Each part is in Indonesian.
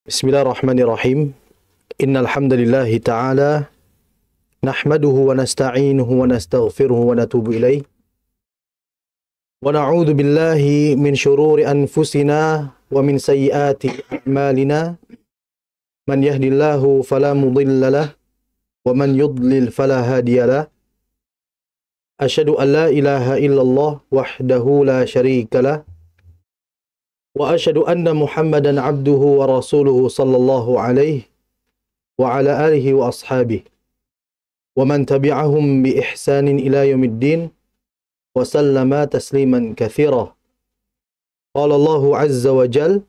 Bismillahirrahmanirrahim. Innal hamdalillahi ta'ala nahmaduhu wa nasta'inuhu wa nastaghfiruhu wa natubu ilaih. Wa na'udzu billahi min syururi anfusina wa min sayyiati a'malina. Man yahdihillahu fala mudilla lahu wa man yudlil fala hadiya lahu. Asyhadu an la ilaha illallah wahdahu la syarika lahu. Wa asyhadu anna Muhammadan abduhu wa rasuluhu sallallahu alaihi wa ala alihi wa ashabihi wa man tabi'ahum bi ihsanin ila yaumiddin wa sallama tasliman katsira. Qala Allahu azza wa jalla: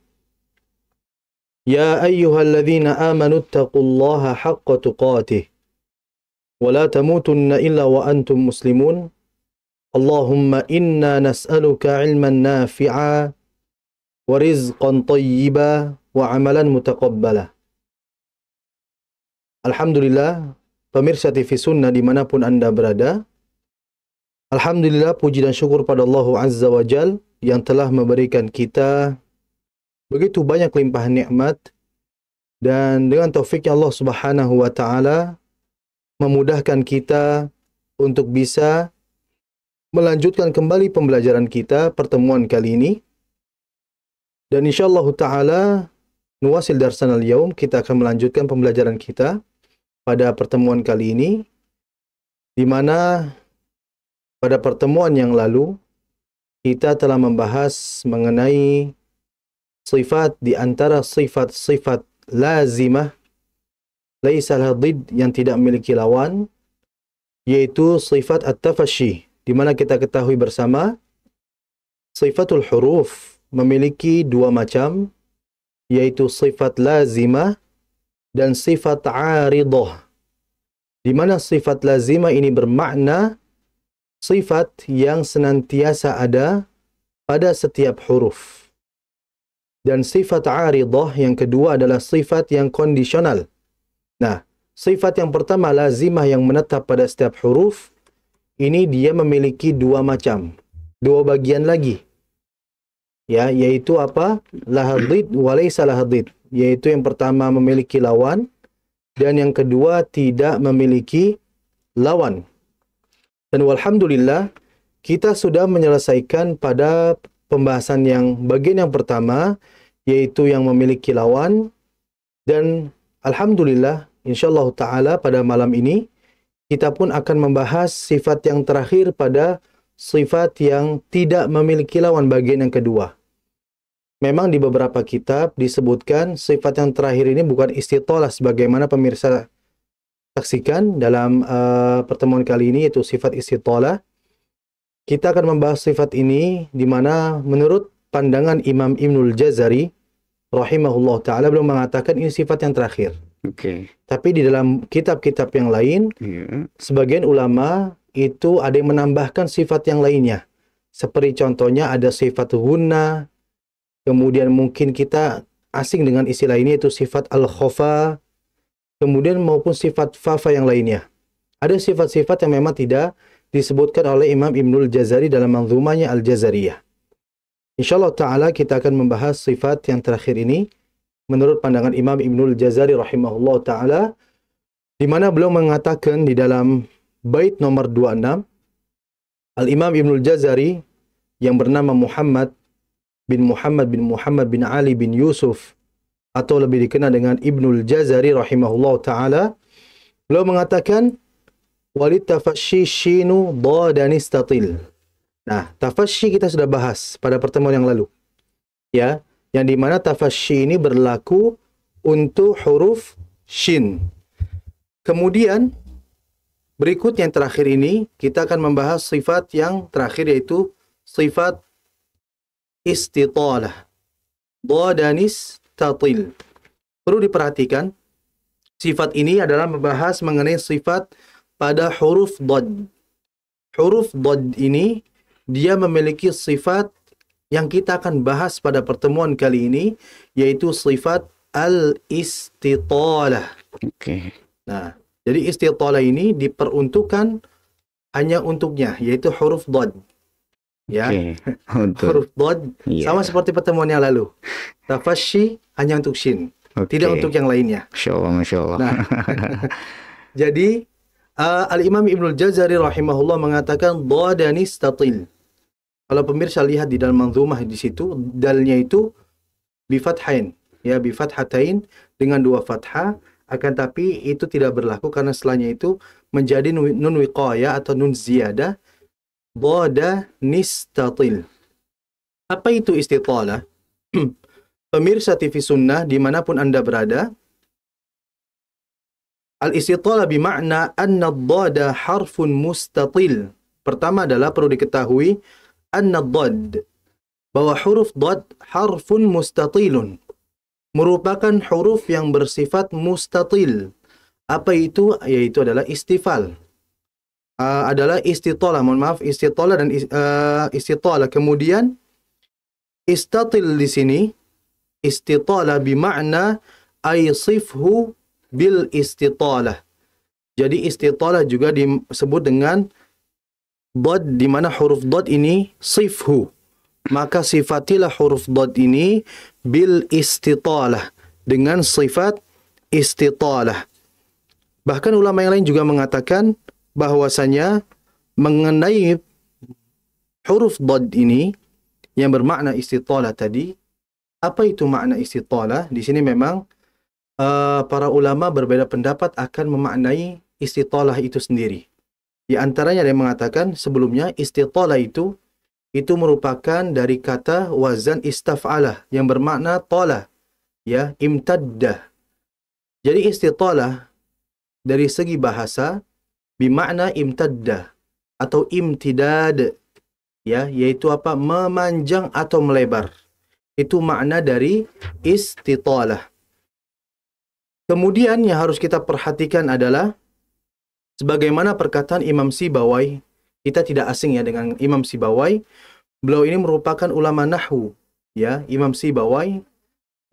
Ya ayyuhalladzina amanu taqullaha haqqa tuqatih wa la tamutunna illa wa antum muslimun. Allahumma inna nas'aluka ilman nafi'a wa rizqan thayyiba wa amalan mutaqabbala. Alhamdulillah, pemirsa TV Sunnah dimanapun Anda berada, alhamdulillah, puji dan syukur pada Allah Azza wa Jal yang telah memberikan kita begitu banyak limpahan nikmat, dan dengan taufiknya Allah Subhanahu wa Ta'ala memudahkan kita untuk bisa melanjutkan kembali pembelajaran kita pertemuan kali ini. Dan insyaallah ta'ala nuwasil darsana al-yaum, kita akan melanjutkan pembelajaran kita pada pertemuan kali ini, di mana pada pertemuan yang lalu kita telah membahas mengenai sifat di antara sifat-sifat lazimah laisa laha dhid, yang tidak memiliki lawan, yaitu sifat at-tafasyi, di mana kita ketahui bersama sifatul huruf memiliki dua macam, yaitu sifat lazimah dan sifat aridah. Di mana sifat lazimah ini bermakna sifat yang senantiasa ada pada setiap huruf. Dan sifat aridah yang kedua adalah sifat yang kondisional. Nah, sifat yang pertama lazimah yang menetap pada setiap huruf, ini dia memiliki dua macam, dua bagian lagi. Ya, yaitu apa? Lahadid wa laysa lahadid. Yaitu yang pertama memiliki lawan dan yang kedua tidak memiliki lawan. Dan walhamdulillah kita sudah menyelesaikan pada pembahasan yang bagian yang pertama, yaitu yang memiliki lawan. Dan alhamdulillah insyaallah ta'ala pada malam ini kita pun akan membahas sifat yang terakhir pada sifat yang tidak memiliki lawan, bagian yang kedua. Memang di beberapa kitab disebutkan sifat yang terakhir ini bukan istitalah, sebagaimana pemirsa saksikan dalam pertemuan kali ini, yaitu sifat istitalah. Kita akan membahas sifat ini di mana menurut pandangan Imam Ibnul Jazari rahimahullah ta'ala belum mengatakan ini sifat yang terakhir. Tapi di dalam kitab-kitab yang lain, sebagian ulama itu ada yang menambahkan sifat yang lainnya. Seperti contohnya ada sifat gunna, kemudian mungkin kita asing dengan istilah ini, yaitu sifat al-khofa, kemudian maupun sifat fafa yang lainnya. Ada sifat-sifat yang memang tidak disebutkan oleh Imam Ibnul Jazari dalam manzumahnya Al-Jazariyah. Insyaallah ta'ala kita akan membahas sifat yang terakhir ini menurut pandangan Imam Ibnul Jazari rahimahullah ta'ala, di mana beliau mengatakan di dalam bait nomor 26, Al-Imam Ibnul Jazari yang bernama Muhammad bin Ali bin Yusuf, atau lebih dikenal dengan Ibnul Jazari rahimahullah ta'ala, beliau mengatakan walit tafasyi shinu dhadan istatil. Nah, tafasyi kita sudah bahas pada pertemuan yang lalu, ya, yang dimana tafasyi ini berlaku untuk huruf shin. Kemudian berikut yang terakhir ini kita akan membahas sifat yang terakhir, yaitu sifat istitalah, dhadanis tatil. Perlu diperhatikan, sifat ini adalah membahas mengenai sifat pada huruf dhad. Huruf dhad ini dia memiliki sifat yang kita akan bahas pada pertemuan kali ini, yaitu sifat al-istitalah. Nah, jadi istitalah ini diperuntukkan hanya untuknya, yaitu huruf dhad. Ya, huruf dhad sama seperti pertemuan yang lalu. Tafasyi hanya untuk shin. tidak untuk yang lainnya. Masya Allah, Masya Allah. Nah, jadi Al-Imam Ibnul Jazari rahimahullah mengatakan dadanis-tatil. Kalau pemirsa lihat di dalam manzumah di situ, dalnya itu bifathain, ya bifathatain dengan 2 fathah, akan tapi itu tidak berlaku karena setelahnya itu menjadi nun wiqayah atau nun ziyadah, dadanis-tatil. Apa itu istitalah? Pemirsa TV Sunnah dimanapun Anda berada, al-istitalah bimakna anna ad-dada harfun mustatil. Pertama adalah perlu diketahui anna ad-dad, bahwa huruf dad harfun mustatilun, merupakan huruf yang bersifat mustatil. Apa itu? Yaitu adalah istifal. Adalah istitalah, mohon maaf, istitalah dan istitalah. Kemudian istatil di sini, istitalah bimakna aysifhu bil istitalah. Jadi istitalah juga disebut dengan dad, di mana huruf dad ini sifhu. Maka sifatilah huruf dad ini bil istitalah, dengan sifat istitalah. Bahkan ulama yang lain juga mengatakan bahwasanya mengenai huruf dad ini yang bermakna istitalah tadi, apa itu makna istitalah? Di sini memang para ulama berbeda pendapat akan memaknai istitalah itu sendiri. Di antaranya ada yang mengatakan sebelumnya istitalah itu merupakan dari kata wazan istaf'alah yang bermakna tala, ya, imtaddah. Jadi istitalah dari segi bahasa bimakna imtaddah atau imtidad, ya, yaitu apa? Memanjang atau melebar. Itu makna dari istitalah. Kemudian yang harus kita perhatikan adalah sebagaimana perkataan Imam Sibawai. Kita tidak asing ya dengan Imam Sibawai. Beliau ini merupakan ulama nahwu, ya, Imam Sibawai,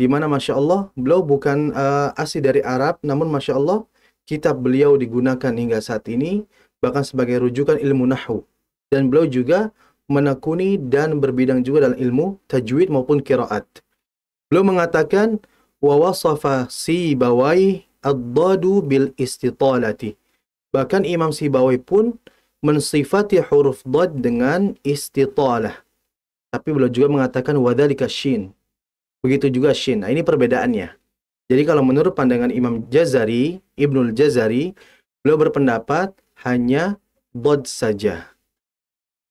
di mana Masya Allah beliau bukan asli dari Arab, namun Masya Allah kitab beliau digunakan hingga saat ini bahkan sebagai rujukan ilmu nahwu. Dan beliau juga menekuni dan berbidang juga dalam ilmu tajwid maupun qiraat. Beliau mengatakan wa wasafa Sibawai ad-dadu bil istitalati. Bahkan Imam Sibawai pun mensifati huruf dad dengan istitalah. Tapi beliau juga mengatakan wadzalika shin. Begitu juga shin. Nah, ini perbedaannya. Jadi kalau menurut pandangan Imam Jazari, Ibnul Jazari, beliau berpendapat hanya dad saja.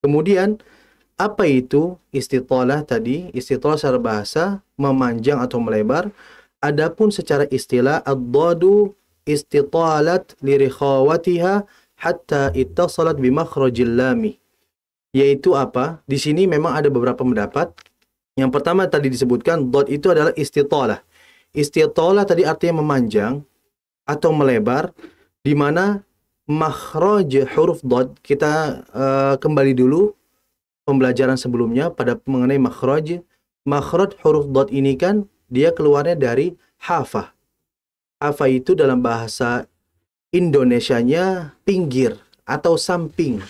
Kemudian apa itu istitalah tadi? Istitalah secara bahasa memanjang atau melebar. Adapun secara istilah ad-dadu istitalat lirikhawatiha hatta ittasalat bimakhrajil lami. Yaitu apa? Di sini memang ada beberapa pendapat. Yang pertama tadi disebutkan dad itu adalah istitalah. Istitalah tadi artinya memanjang atau melebar, di mana makhraj huruf dad, kita kembali dulu pembelajaran sebelumnya pada mengenai makhraj. Makhraj huruf dad ini kan dia keluarnya dari hafah. Hafah itu dalam bahasa Indonesianya pinggir atau samping.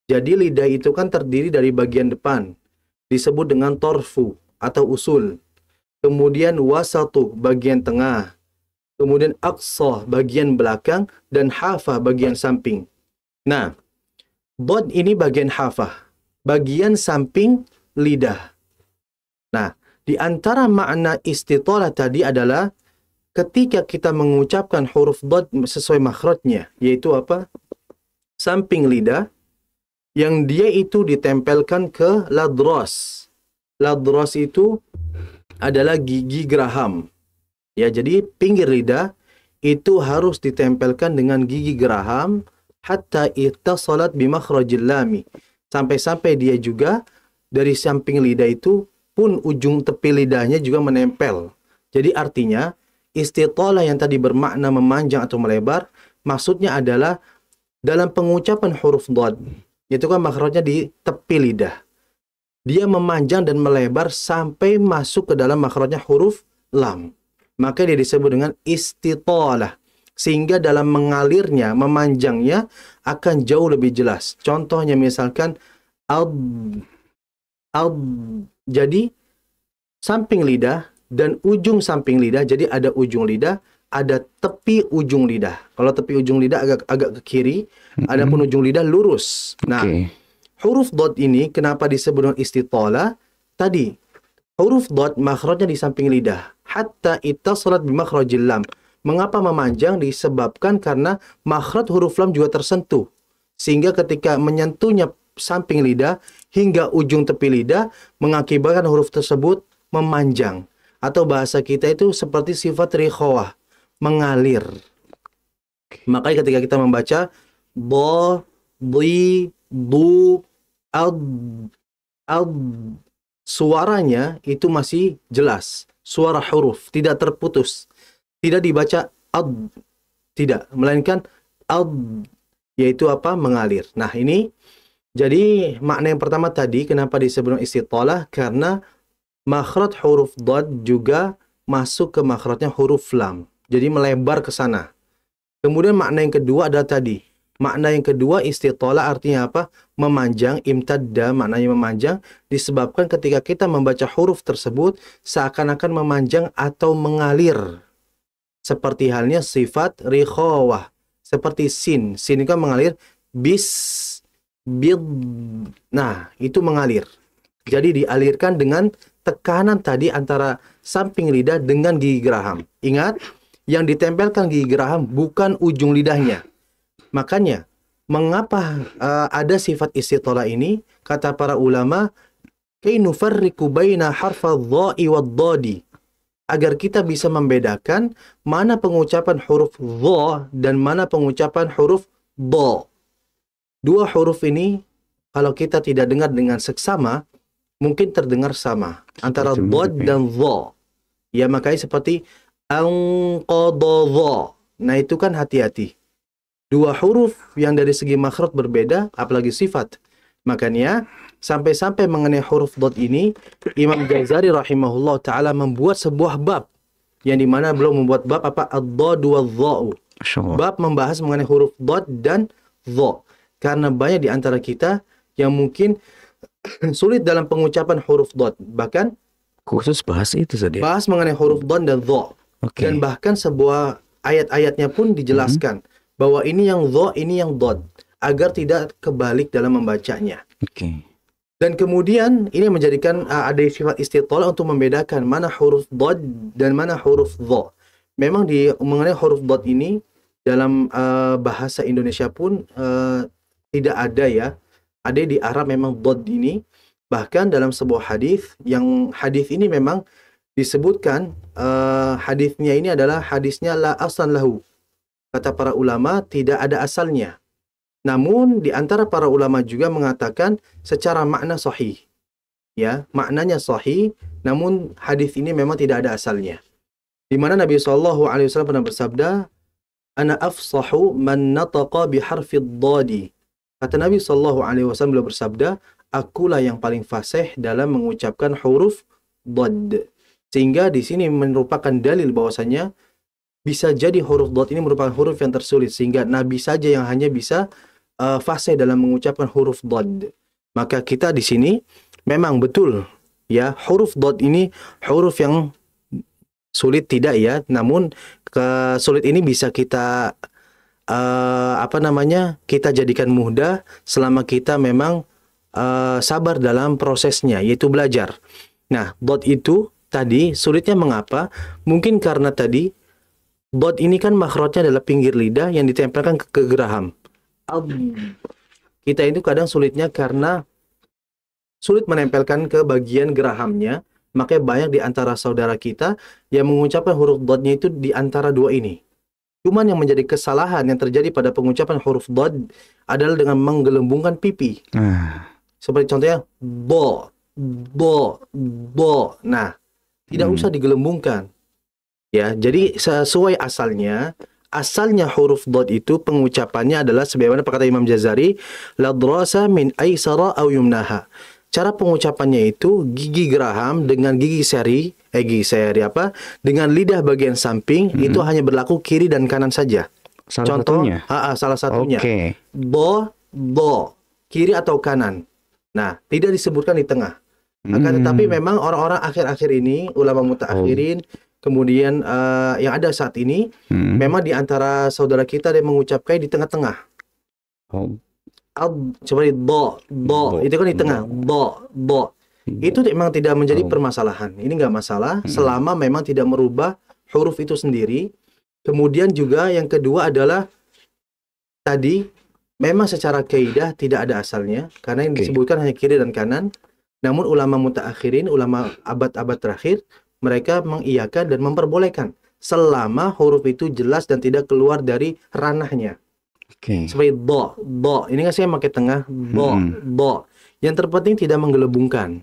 Jadi lidah itu kan terdiri dari bagian depan, disebut dengan torfu atau usul. Kemudian wasatu, bagian tengah. Kemudian aqsa, bagian belakang. Dan hafah, bagian samping. Nah, dad ini bagian hafah, bagian samping lidah. Nah, di antara makna istitalah tadi adalah ketika kita mengucapkan huruf dad sesuai makhrajnya, yaitu apa? Samping lidah, yang dia itu ditempelkan ke ladras. Ladras itu adalah gigi geraham. Ya, jadi pinggir lidah itu harus ditempelkan dengan gigi geraham hatta ittasalat bimakhrajil lami. Sampai-sampai dia juga dari samping lidah itu pun ujung tepi lidahnya juga menempel. Jadi artinya istitalah yang tadi bermakna memanjang atau melebar, maksudnya adalah dalam pengucapan huruf dad, itu kan makhrajnya di tepi lidah. Dia memanjang dan melebar sampai masuk ke dalam makhrajnya huruf lam. Maka dia disebut dengan istitalah. Sehingga dalam mengalirnya, memanjangnya akan jauh lebih jelas. Contohnya misalkan ad. Jadi samping lidah dan ujung samping lidah. Jadi ada ujung lidah, ada tepi ujung lidah. Kalau tepi ujung lidah agak ke kiri, adapun ujung lidah lurus. Nah, huruf dot ini kenapa disebut dengan istitalah? Tadi huruf dot makhrajnya di samping lidah. Hatta ittasalat bi makhrajil lam. Mengapa memanjang? Disebabkan karena makhraj huruf lam juga tersentuh. Sehingga ketika menyentuhnya samping lidah hingga ujung tepi lidah mengakibatkan huruf tersebut memanjang. Atau bahasa kita itu seperti sifat rikhawah, mengalir. Makanya ketika kita membaca bo, di, du, ad, suaranya itu masih jelas. Suara huruf tidak terputus. Tidak dibaca ad, tidak, melainkan ad, yaitu apa? Mengalir. Nah, ini jadi makna yang pertama tadi kenapa disebut istitalah, karena makhraj huruf dad juga masuk ke makhrajnya huruf lam. Jadi melebar ke sana. Kemudian makna yang kedua adalah tadi. Makna yang kedua istitalah artinya apa? Memanjang, imtadda maknanya memanjang disebabkan ketika kita membaca huruf tersebut seakan-akan memanjang atau mengalir. Seperti halnya sifat rikhawah. Seperti sin. Sin kan mengalir bis bid. Nah, itu mengalir. Jadi dialirkan dengan tekanan tadi antara samping lidah dengan gigi geraham. Ingat, yang ditempelkan gigi geraham bukan ujung lidahnya. Makanya, mengapa ada sifat istitalah ini? Kata para ulama, kay nufarriqu baina harfa dha'i wad-dhadi. Agar kita bisa membedakan mana pengucapan huruf dha dan mana pengucapan huruf dha. Dua huruf ini, kalau kita tidak dengar dengan seksama, mungkin terdengar sama. Antara dod dan dha. Ya, makanya seperti anqadadha. Nah, itu kan hati-hati. Dua huruf yang dari segi makhraj berbeda, apalagi sifat. Makanya, sampai-sampai mengenai huruf dod ini, Imam Ghazali rahimahullah ta'ala membuat sebuah bab. Yang dimana beliau membuat bab apa? Ad-dadu wad-dha'u. Bab membahas mengenai huruf dod dan dha. Karena banyak di antara kita yang mungkin sulit dalam pengucapan huruf dot. Bahkan khusus bahas itu saja. Bahas mengenai huruf dot dan dha. Dan bahkan sebuah ayat-ayatnya pun dijelaskan bahwa ini yang dha, ini yang dot, agar tidak kebalik dalam membacanya. Dan kemudian ini menjadikan ada sifat istitalah untuk membedakan mana huruf dot dan mana huruf dha. Memang mengenai huruf dot ini dalam bahasa Indonesia pun tidak ada ya. Ada di Arab memang dod ini. Bahkan dalam sebuah hadis, yang hadis ini memang disebutkan hadisnya ini adalah hadisnya la aslan lahu. Kata para ulama tidak ada asalnya. Namun di antara para ulama juga mengatakan secara makna sahih. Ya, maknanya sahih, namun hadis ini memang tidak ada asalnya. Di mana Nabi SAW pernah bersabda, "Ana afsahu man nataqa biharfid dadi." Kata Nabi SAW beliau bersabda, akulah yang paling fasih dalam mengucapkan huruf dad. Sehingga di sini merupakan dalil bahwasanya bisa jadi huruf dad ini merupakan huruf yang tersulit. Sehingga Nabi saja yang hanya bisa fasih dalam mengucapkan huruf dad. Maka kita di sini memang betul ya, huruf dad ini huruf yang sulit tidak ya. Namun sulit ini bisa kita kita jadikan mudah selama kita memang sabar dalam prosesnya, yaitu belajar. Nah, dot itu tadi sulitnya mengapa? Mungkin karena tadi dot ini kan makhrajnya adalah pinggir lidah yang ditempelkan ke geraham. Kita itu kadang sulitnya karena sulit menempelkan ke bagian gerahamnya. Makanya banyak di antara saudara kita yang mengucapkan huruf dotnya itu di antara dua ini. Cuman yang menjadi kesalahan yang terjadi pada pengucapan huruf dad adalah dengan menggelembungkan pipi. Seperti contohnya bo. Nah, tidak usah digelembungkan. Ya, jadi sesuai asalnya huruf dad itu pengucapannya adalah sebagaimana perkata Imam Jazari, la drasa min aisara aw yumnaha. Cara pengucapannya itu gigi geraham dengan gigi seri dengan lidah bagian samping itu hanya berlaku kiri dan kanan saja. Salah satunya. Bo, kiri atau kanan. Nah, tidak disebutkan di tengah. Akan tetapi memang orang-orang akhir-akhir ini, ulama mutaakhirin, kemudian yang ada saat ini, memang di antara saudara kita ada yang mengucapkan di tengah-tengah. Seperti do, itu kan di tengah, do. Itu memang tidak menjadi permasalahan. Ini nggak masalah selama memang tidak merubah huruf itu sendiri. Kemudian juga yang kedua adalah tadi memang secara kaidah tidak ada asalnya karena yang disebutkan hanya kiri dan kanan. Namun ulama mutaakhirin, ulama abad-abad terakhir, mereka mengiyakan dan memperbolehkan selama huruf itu jelas dan tidak keluar dari ranahnya. Seperti do. Ini kan saya pakai tengah, do. Yang terpenting tidak menggelembungkan.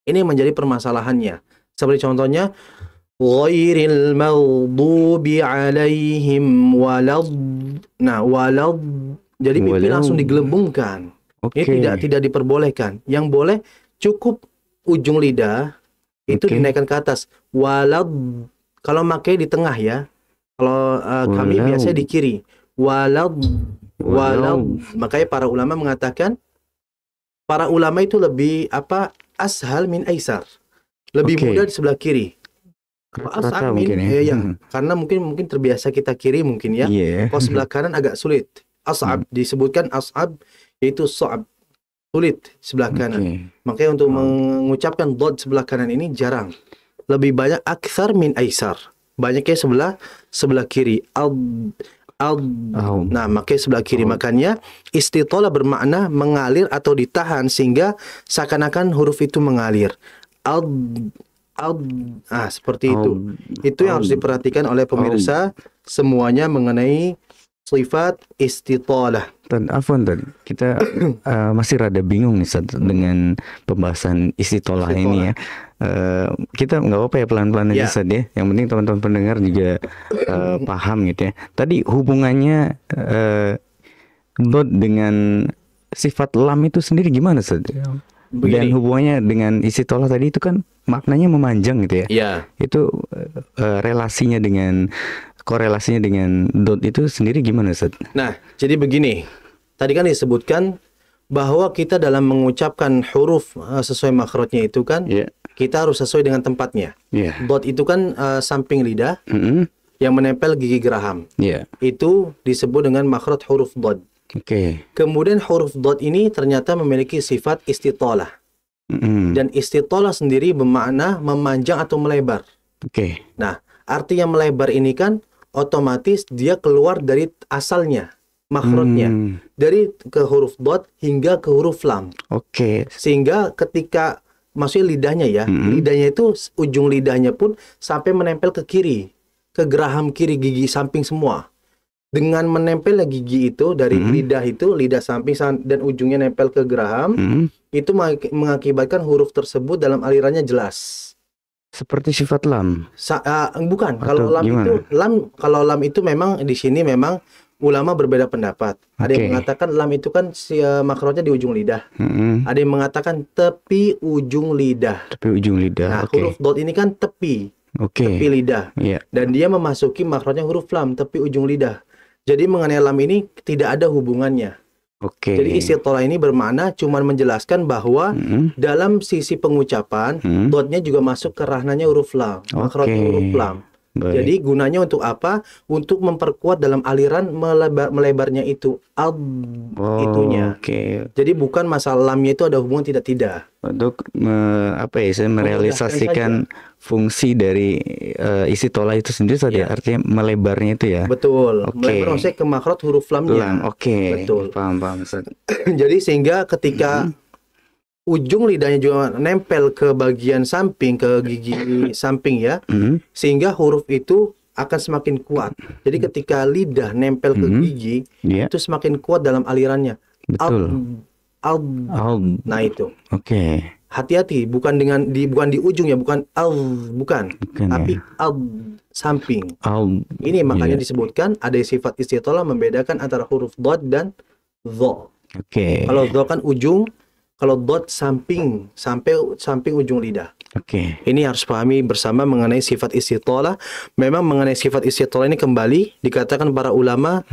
Ini menjadi permasalahannya. Seperti contohnya, ghairil maghdubi alaihim walad. Nah, walad. Jadi pipi langsung digelembungkan. Ini tidak diperbolehkan. Yang boleh cukup ujung lidah itu dinaikkan ke atas. Walad. Kalau pakai di tengah ya. Kalau kami biasanya di kiri. Walad. Makanya para ulama mengatakan para ulama itu lebih ashal min aisar. Lebih mudah di sebelah kiri. Ashal min karena mungkin terbiasa kita kiri mungkin ya. Kalau sebelah kanan agak sulit. Ashab disebutkan ashab yaitu so'ab. Sulit sebelah kanan. Makanya untuk mengucapkan dot sebelah kanan ini jarang. Lebih banyak akthar min aisar. Banyaknya sebelah kiri. Nah, makanya sebelah kiri. Makanya istitolah bermakna mengalir atau ditahan sehingga seakan-akan huruf itu mengalir. Seperti itu. Itu yang harus diperhatikan oleh pemirsa semuanya mengenai sifat istitolah. Afwan tadi kita masih rada bingung nih dengan pembahasan istitolah ini ya. Kita nggak apa-apa ya pelan-pelan aja Ustaz ya. Yang penting teman-teman pendengar juga paham gitu ya. Tadi hubungannya dot dengan sifat lam itu sendiri gimana Ustaz? Dan hubungannya dengan istitolah tadi itu kan maknanya memanjang gitu ya. Itu korelasinya dengan dot itu sendiri gimana Ustaz? Nah, jadi begini. Tadi kan disebutkan bahwa kita dalam mengucapkan huruf sesuai makhrajnya itu kan kita harus sesuai dengan tempatnya. Dot itu kan samping lidah yang menempel gigi geraham. Itu disebut dengan makhraj huruf dot. Kemudian huruf dot ini ternyata memiliki sifat istitolah. Dan istitolah sendiri bermakna memanjang atau melebar. Nah, artinya melebar ini kan otomatis dia keluar dari asalnya. Makhrajnya dari ke huruf dot hingga ke huruf lam. Sehingga ketika maksudnya lidahnya ya, lidahnya itu ujung lidahnya pun sampai menempel ke kiri, ke geraham kiri gigi samping semua. Dengan menempelnya gigi itu dari lidah itu, lidah samping dan ujungnya nempel ke geraham, itu mengakibatkan huruf tersebut dalam alirannya jelas. Seperti sifat lam. Bukan, kalau kalau lam itu memang di sini memang ulama berbeda pendapat. Ada yang mengatakan lam itu kan makhrajnya di ujung lidah. Ada yang mengatakan tepi ujung lidah. Nah, huruf dot ini kan tepi. Tepi lidah. Dan dia memasuki makhrajnya huruf lam, tepi ujung lidah. Jadi mengenai lam ini tidak ada hubungannya. Jadi istitolah ini bermakna cuma menjelaskan bahwa dalam sisi pengucapan dotnya juga masuk ke ranahnya huruf lam, makhrajnya huruf lam. Jadi gunanya untuk apa? Untuk memperkuat dalam aliran melebarnya itu itunya. Jadi bukan masalah lamnya itu ada hubungan tidak. Untuk saya merealisasikan fungsi dari istitolah itu sendiri saja. Artinya melebarnya itu ya. Betul. Melebar maksudnya ke makhraj huruf lamnya. Betul. Paham. Jadi sehingga ketika ujung lidahnya juga nempel ke bagian samping, ke gigi samping ya, sehingga huruf itu akan semakin kuat. Jadi ketika lidah nempel ke gigi, itu semakin kuat dalam alirannya. Nah itu. Hati-hati, bukan di ujung ya, bukan tapi samping. Ini makanya disebutkan ada sifat istitolah membedakan antara huruf dot dan dho. Kalau dho kan ujung, kalau dot samping ujung lidah. Ini harus pahami bersama mengenai sifat istitolah. Memang mengenai sifat istitolah ini kembali dikatakan para ulama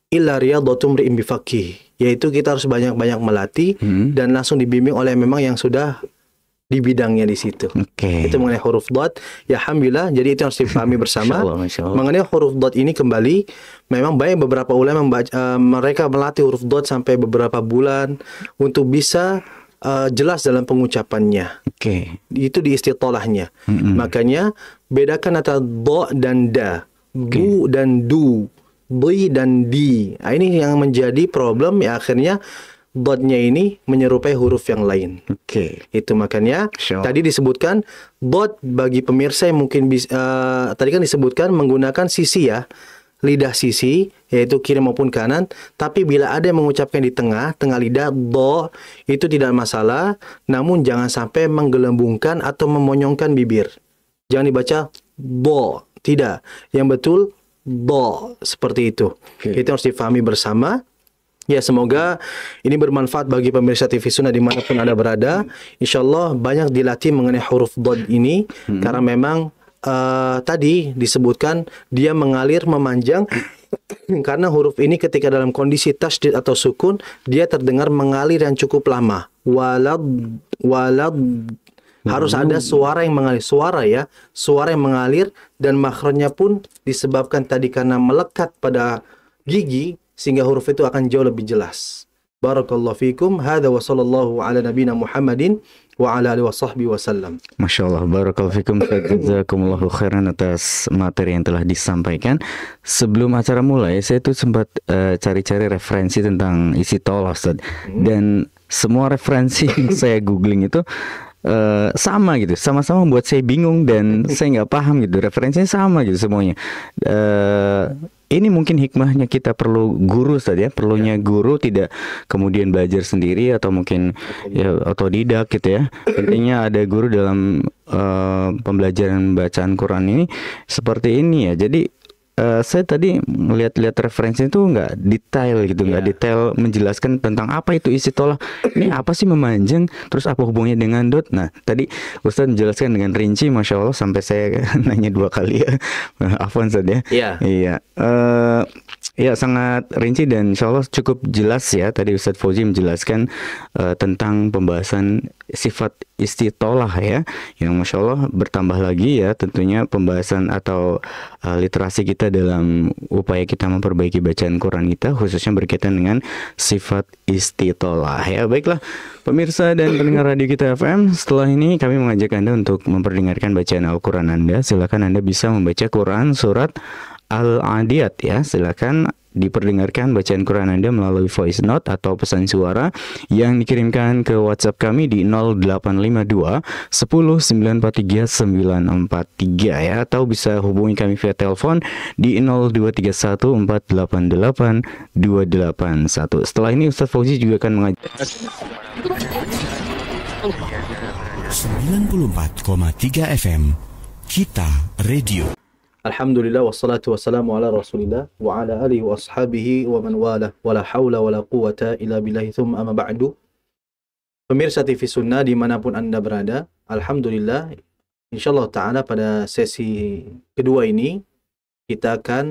illa riyadatum ri'in bifaqih, yaitu kita harus banyak-banyak melatih dan langsung dibimbing oleh memang yang sudah di bidangnya di situ. Oke. Itu mengenai huruf dot. Ya alhamdulillah, jadi itu harus dipahami bersama. Masya Allah. Mengenai huruf dot ini kembali, memang banyak beberapa ulama mereka melatih huruf dot sampai beberapa bulan untuk bisa jelas dalam pengucapannya. Oke. Itu di istitolahnya. Makanya bedakan antara do dan da, bu dan du, di dan di. Nah, ini yang menjadi problem ya, akhirnya dotnya ini menyerupai huruf yang lain. Oke. Itu makanya tadi disebutkan dot bagi pemirsa yang mungkin bisa, tadi kan disebutkan menggunakan sisi ya, lidah sisi, yaitu kiri maupun kanan. Tapi bila ada yang mengucapkan di tengah lidah, do, itu tidak masalah. Namun jangan sampai menggelembungkan atau memonyongkan bibir. Jangan dibaca do, tidak. Yang betul do, seperti itu. Itu harus difahami bersama. Ya, semoga ini bermanfaat bagi pemirsa TV Sunnah dimanapun Anda berada. Insya Allah banyak dilatih mengenai huruf dod ini, karena memang tadi disebutkan dia mengalir memanjang. Karena huruf ini ketika dalam kondisi tasydid atau sukun, dia terdengar mengalir yang cukup lama. Walad. Harus ada suara yang mengalir. Suara yang mengalir, dan makhrajnya pun disebabkan tadi karena melekat pada gigi, sehingga huruf itu akan jauh lebih jelas. Barakallahu fikum. Hadza wa sallallahu ala nabina Muhammadin wa ala alihi wa sahbihi wasallam. Masya Allah, barakallahu fikum. Jazakumullahu khairan atas materi yang telah disampaikan. Sebelum acara mulai, saya tuh sempat cari-cari referensi tentang isi tol, Ustaz. Dan semua referensi yang saya googling itu sama gitu, sama-sama membuat saya bingung dan saya nggak paham gitu. Referensinya sama gitu semuanya. Ini mungkin hikmahnya kita perlu guru saja, perlunya guru, tidak kemudian belajar sendiri atau mungkin ya otodidak gitu ya. Intinya ada guru dalam pembelajaran bacaan Quran ini seperti ini ya. Jadi saya tadi melihat referensi itu nggak detail gitu, nggak detail menjelaskan tentang apa itu istitolah. Ini apa sih memanjang, terus apa hubungannya dengan dot. Nah, tadi Ustaz menjelaskan dengan rinci, Masya Allah, sampai saya nanya 2 kali ya. Afwan Ustaz ya. Iya. Ya, sangat rinci dan Insya Allah cukup jelas ya. Tadi Ustaz Fauzi menjelaskan tentang pembahasan sifat istitolah ya, yang Masya Allah bertambah lagi ya tentunya pembahasan atau literasi kita dalam upaya kita memperbaiki bacaan Quran kita, khususnya berkaitan dengan sifat istitolah ya. Baiklah pemirsa dan pendengar radio kita FM, setelah ini kami mengajak Anda untuk memperdengarkan bacaan Al-Quran Anda. Silakan Anda bisa membaca Quran surat Al-Adiyat ya. Silakan diperdengarkan bacaan Quran Anda melalui voice note atau pesan suara yang dikirimkan ke WhatsApp kami di 0852 10 943 943 ya, atau bisa hubungi kami via telepon di 0231 488 281. Setelah ini Ustaz Fauzi juga akan mengajak 94,3 FM Kita Radio. Alhamdulillah wassalatu wassalamu ala Rasulillah wa ala alihi wa ashabihi wa man wala wala haula wala quwata illa billahi thumma amma ba'du. Pemirsa TV Sunnah dimanapun Anda berada, alhamdulillah insyaallah ta'ala pada sesi kedua ini kita akan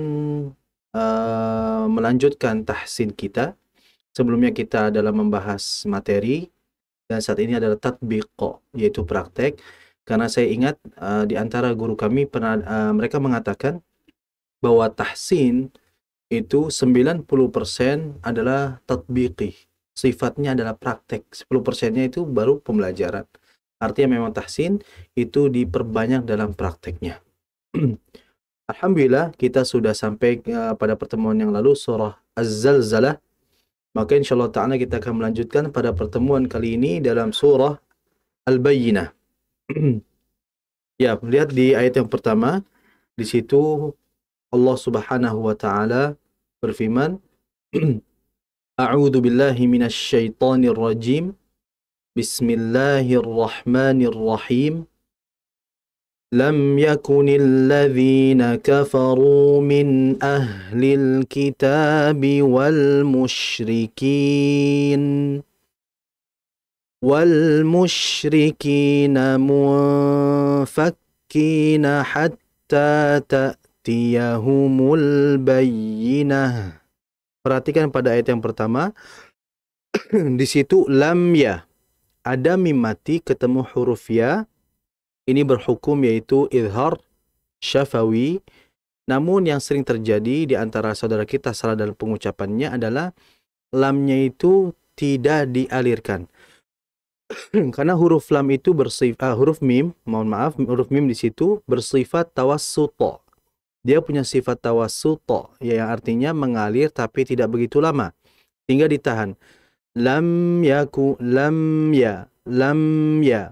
melanjutkan tahsin kita. Sebelumnya kita dalam membahas materi, dan saat ini adalah tatbiq, yaitu praktek. Karena saya ingat di antara guru kami pernah mereka mengatakan bahwa tahsin itu 90% adalah tatbiqi. Sifatnya adalah praktek. 10%-nya itu baru pembelajaran. Artinya memang tahsin itu diperbanyak dalam prakteknya. Alhamdulillah kita sudah sampai pada pertemuan yang lalu surah Az-Zalzalah. Maka insyaallah ta'ala kita akan melanjutkan pada pertemuan kali ini dalam surah Al-Bayyinah. Ya, lihat di ayat yang pertama, di situ Allah Subhanahu wa taala berfirman, A'udzu billahi minasy syaithanir rajim. Bismillahirrahmanirrahim. Lam yakunil ladzina kafaru min ahlil kitabi wal musyrikin والمشركين منفكين حتى تأتيهم البينة. Perhatikan pada ayat yang pertama, di situ lam ya, ada mim mati ketemu huruf ya, ini berhukum yaitu idhar syafawi. Namun yang sering terjadi di antara saudara kita salah dalam pengucapannya adalah lamnya itu tidak dialirkan. Karena huruf lam itu huruf mim, mohon maaf, huruf mim di situ bersifat tawassuto. Dia punya sifat tawassuto, ya, yang artinya mengalir tapi tidak begitu lama, sehingga ditahan. Lam ya,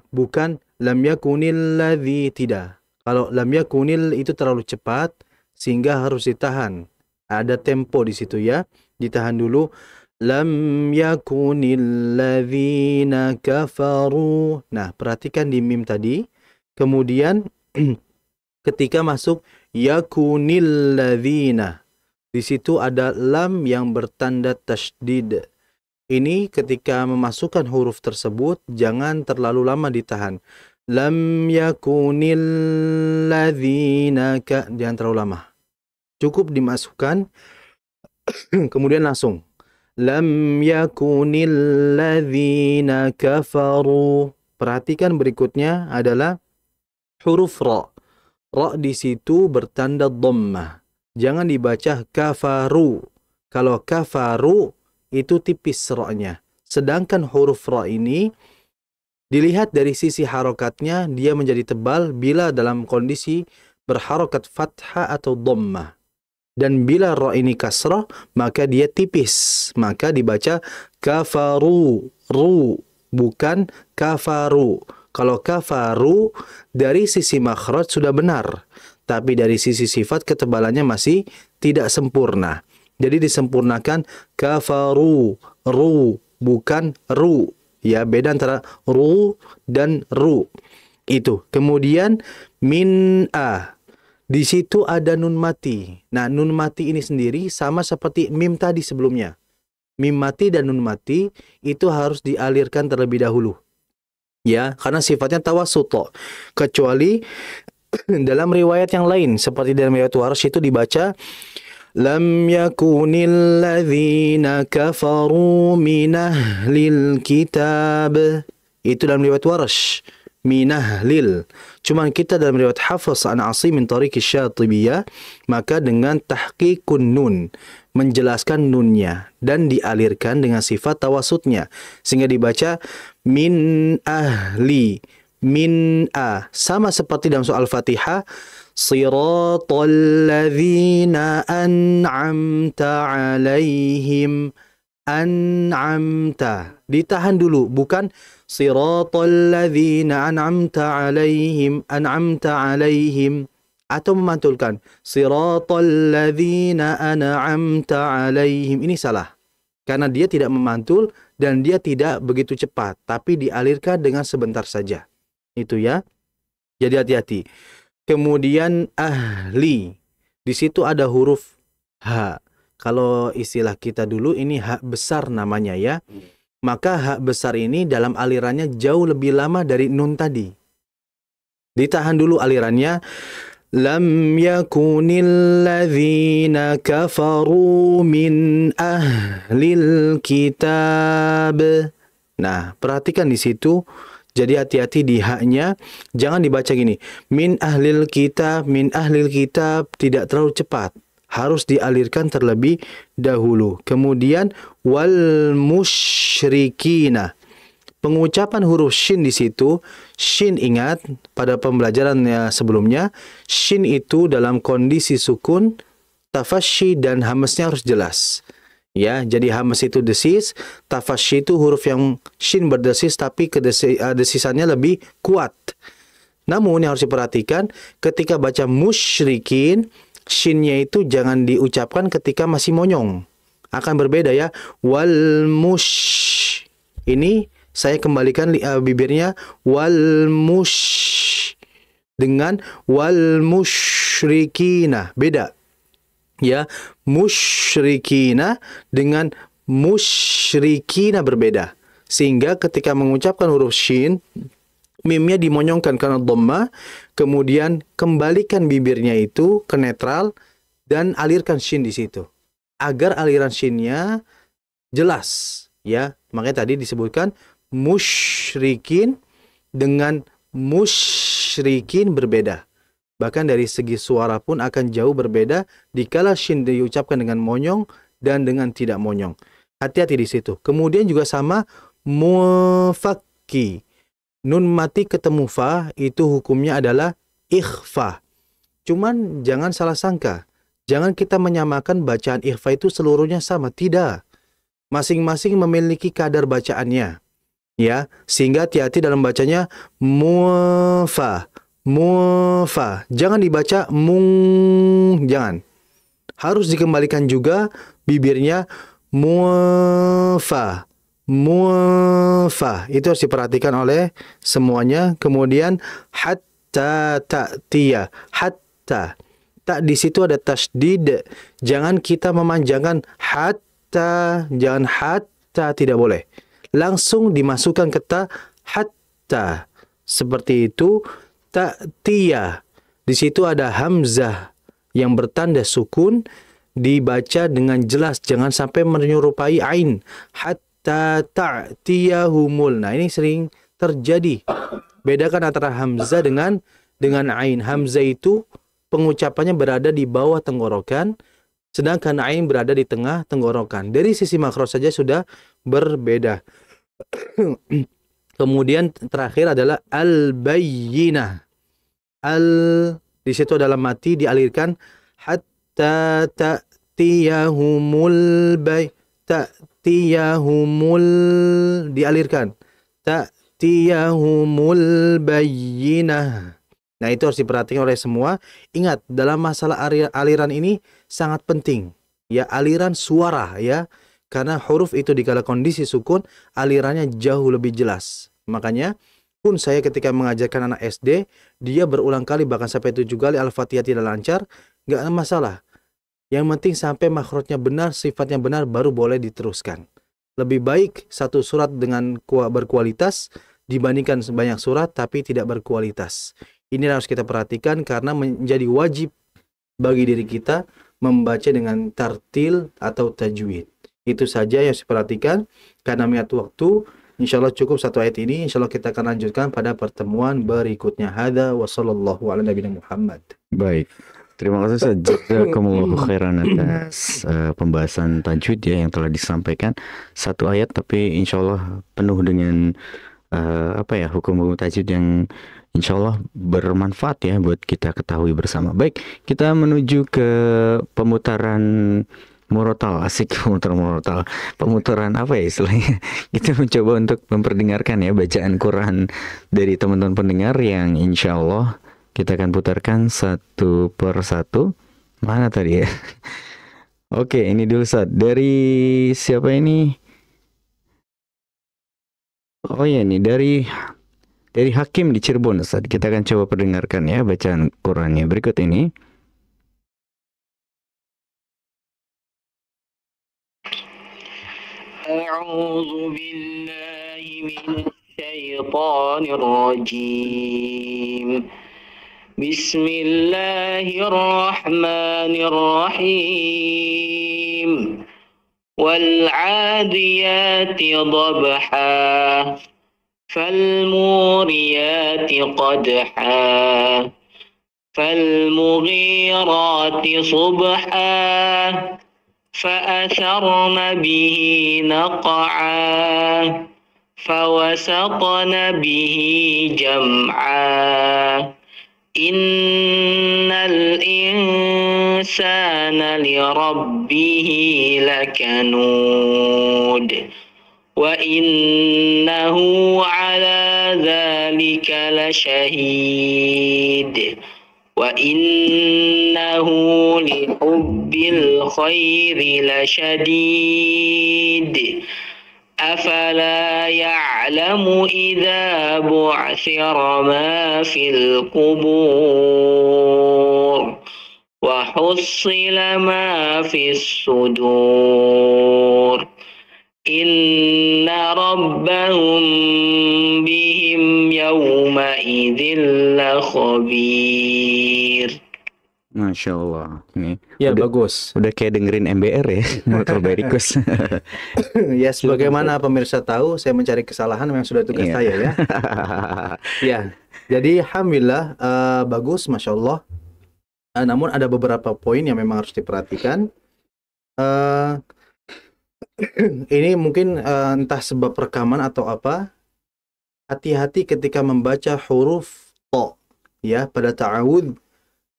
bukan lam yakunil ladzi, tidak. Kalau lam yakunil itu terlalu cepat sehingga harus ditahan. Ada tempo di situ ya, ditahan dulu. Lam yakunil ladzina kafaru. Nah, perhatikan di mim tadi. Kemudian ketika masuk yakunil ladzina, di situ ada lam yang bertanda tasydid. Ini ketika memasukkan huruf tersebut jangan terlalu lama ditahan. Lam yakunil ladzina, jangan terlalu lama. Cukup dimasukkan kemudian langsung. Lam yakunil ladzina kafaru. Perhatikan berikutnya adalah huruf ra. Ra di situ bertanda dhammah. Jangan dibaca kafaru. Kalau kafaru itu tipis ra-nya. Sedangkan huruf ra ini dilihat dari sisi harokatnya dia menjadi tebal bila dalam kondisi berharokat fathah atau dhammah. Dan bila ra ini kasrah, maka dia tipis. Maka dibaca kafaru, ru, bukan kafaru. Kalau kafaru, dari sisi makhraj sudah benar. Tapi dari sisi sifat ketebalannya masih tidak sempurna. Jadi disempurnakan kafaru, ru, bukan ru. Ya, beda antara ru dan ru. Itu. Kemudian min'a. Di situ ada nun mati. Nah, nun mati ini sendiri sama seperti mim tadi sebelumnya. Mim mati dan nun mati itu harus dialirkan terlebih dahulu. Ya, karena sifatnya tawassuto. Kecuali dalam riwayat yang lain, seperti dalam riwayat Warsh itu dibaca lam yakunil ladzina kafaru min ahlil kitab. Itu dalam riwayat Warsh. Minahlil. Cuman kita dalam riwayat Hafs an Asim min tariq Syatibiyah, maka dengan tahqiqun nun, menjelaskan nunnya dan dialirkan dengan sifat tawasutnya sehingga dibaca min ahli, min a, sama seperti dalam surah Al-Fatihah, siratal ladzina an'amta alaihim. An'amta, ditahan dulu, bukan siratal ladzina an'amta alaihim, an'amta alaihim, atau memantulkan siratal ladzina an'amta alaihim. Ini salah, karena dia tidak memantul dan dia tidak begitu cepat, tapi dialirkan dengan sebentar saja. Itu ya, jadi hati-hati. Kemudian ahli, di situ ada huruf ha. Kalau istilah kita dulu ini hak besar namanya ya. Maka hak besar ini dalam alirannya jauh lebih lama dari nun tadi. Ditahan dulu alirannya. Lam yakunil ladzina kafaru min ahlil kitab. Nah, perhatikan di situ. Jadi hati-hati di haknya. Jangan dibaca gini. Min ahlil kitab, tidak terlalu cepat. Harus dialirkan terlebih dahulu. Kemudian wal musyrikina. Pengucapan huruf shin di situ, shin ingat pada pembelajaran sebelumnya, shin itu dalam kondisi sukun, tafasyi dan hamznya harus jelas. Ya, jadi hamz itu desis, tafasyi itu huruf yang shin berdesis tapi desisannya lebih kuat. Namun yang harus diperhatikan ketika baca musyrikin, shinnya itu jangan diucapkan ketika masih monyong. Akan berbeda ya. Wal mush. Ini saya kembalikan bibirnya. Wal mush. Dengan wal musyrikina. Beda. Ya. Musyrikina dengan musyrikina berbeda. Sehingga ketika mengucapkan huruf shin, mimnya dimonyongkan karena dhamma, kemudian kembalikan bibirnya itu ke netral dan alirkan shin di situ. Agar aliran shinnya jelas, ya. Makanya tadi disebutkan musyrikin dengan musyrikin berbeda. Bahkan dari segi suara pun akan jauh berbeda dikala shin diucapkan dengan monyong dan dengan tidak monyong. Hati-hati di situ. Kemudian juga sama mufakki. Nun mati ketemu fa itu hukumnya adalah ikhfa. Cuman jangan salah sangka. Jangan kita menyamakan bacaan ikhfa itu seluruhnya sama. Tidak. Masing-masing memiliki kadar bacaannya. Ya, sehingga hati-hati dalam bacanya mufa. Mufa. Jangan dibaca mung. Jangan. Harus dikembalikan juga bibirnya mufa. Mufa. Itu harus diperhatikan oleh semuanya. Kemudian hatta ta'tiya. Hatta. Tak di situ ada tasdid. Jangan kita memanjangkan hatta. Jangan hatta, tidak boleh. Langsung dimasukkan ke ta hatta. Seperti itu. Ta'tiya. Di situ ada hamzah yang bertanda sukun, dibaca dengan jelas, jangan sampai menyerupai ain. Hatta ta'tiyahumul. Nah, ini sering terjadi. Bedakan antara hamzah dengan ain. Hamzah itu pengucapannya berada di bawah tenggorokan, sedangkan ain berada di tengah tenggorokan. Dari sisi makhraj saja sudah berbeda. Kemudian terakhir adalah al-bayyinah. Di situ adalah mati dialirkan hatta ta'tiyahumul dialirkan ta'tiyahumul bayyinah. Nah, itu harus diperhatikan oleh semua. Ingat, dalam masalah aliran ini sangat penting. Ya, aliran suara ya. Karena huruf itu dikala kondisi sukun, alirannya jauh lebih jelas. Makanya pun saya ketika mengajarkan anak SD, dia berulang kali bahkan sampai 7 kali Al-Fatihah tidak lancar, nggak ada masalah. Yang penting sampai makhrajnya benar, sifatnya benar, baru boleh diteruskan. Lebih baik satu surat dengan berkualitas dibandingkan banyak surat tapi tidak berkualitas. Ini harus kita perhatikan karena menjadi wajib bagi diri kita membaca dengan tartil atau tajwid. Itu saja yang harus diperhatikan. Karena mengingat waktu, insya Allah cukup satu ayat ini. Insya Allah kita akan lanjutkan pada pertemuan berikutnya. Hada wa sallallahu ala nabiyina Muhammad. Baik. Terima kasih Ustaz. Jazakumullahu khairan atas pembahasan tajwid ya yang telah disampaikan. Satu ayat tapi insya Allah penuh dengan hukum-hukum tajwid yang insya Allah bermanfaat ya buat kita ketahui bersama. Baik, kita menuju ke pemutaran murotal. Asik, pemutaran apa ya istilahnya. Kita mencoba untuk memperdengarkan ya bacaan Quran dari teman-teman pendengar yang insya Allah kita akan putarkan satu per satu. Mana tadi ya? Oke, ini dulu Ustaz. Dari siapa ini? Oh ya, ini dari Hakim di Cirebon Ustaz. Kita akan coba perdengarkan ya bacaan Qurannya berikut ini. A'udzu billahi minasy syaithanir rajim. Bismillahirrahmanirrahim. Wal 'adiyati dhabha. فالموريات قدحا فالمغيرات صبحا فأثرن به نقعا فوسطن به جمعا إن الإنسان لربه لكنود وإنه على ذلك لشهيد وإنه لحب الخير لشديد أفلا يعلم إذا بعثر ما في القبور وحصل ما في الصدور إن ربهم بهم يومئذ لخبير. Masya Allah. Ini Ya, udah, bagus. Udah kayak dengerin MBR ya, Multiple by Request. Ya, sebagaimana pemirsa tahu, saya mencari kesalahan memang sudah tugas saya ya. Ya, jadi alhamdulillah bagus, masya Allah. Namun ada beberapa poin yang memang harus diperhatikan. Eh, ini mungkin entah sebab rekaman atau apa. Hati-hati ketika membaca huruf to, ya, pada ta'awudz.